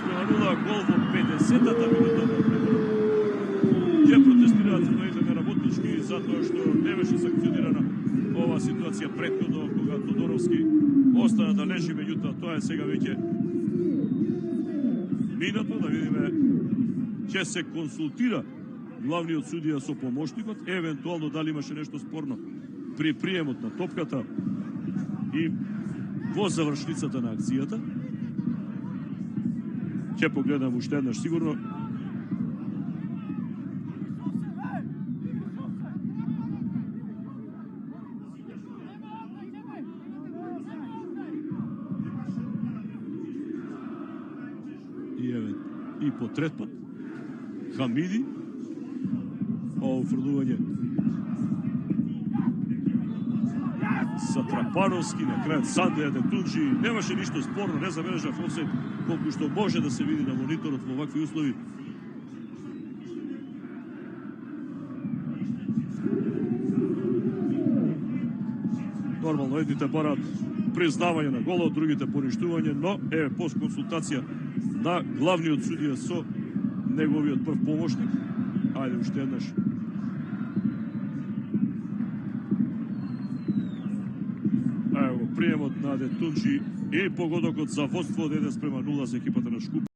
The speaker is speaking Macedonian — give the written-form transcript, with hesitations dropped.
1:0, гол во 50-та минута од времето. Ќе протестираат фудбалистите работнички затоа што не беше санкционирана ова ситуација претходно кога Тодоровски остана да лежи, меѓутоа тоа е сега веќе минато. Да видиме, ќе се консултира главниот судија со помошникот, евентуално дали имаше нешто спорно при приемот на топката и во завршницата на акцијата. Ќе погледам уште еднаш сигурно. И по трет пат Хамиди, ово фрлување Сатрапановски, на крајот Санде Адетунџи, немаше ништо спорно, не забележав офсайд, колку што може да се види на мониторот во вакви услови. Нормално, едните бараат признавање на голот, другите поништување, но е пост консултација на главниот судија со неговиот прв помошник. Ајде уште еднаш. Ево приемот на Адетунџи и погодокот за водство од 1:0 за екипата на Шкуп.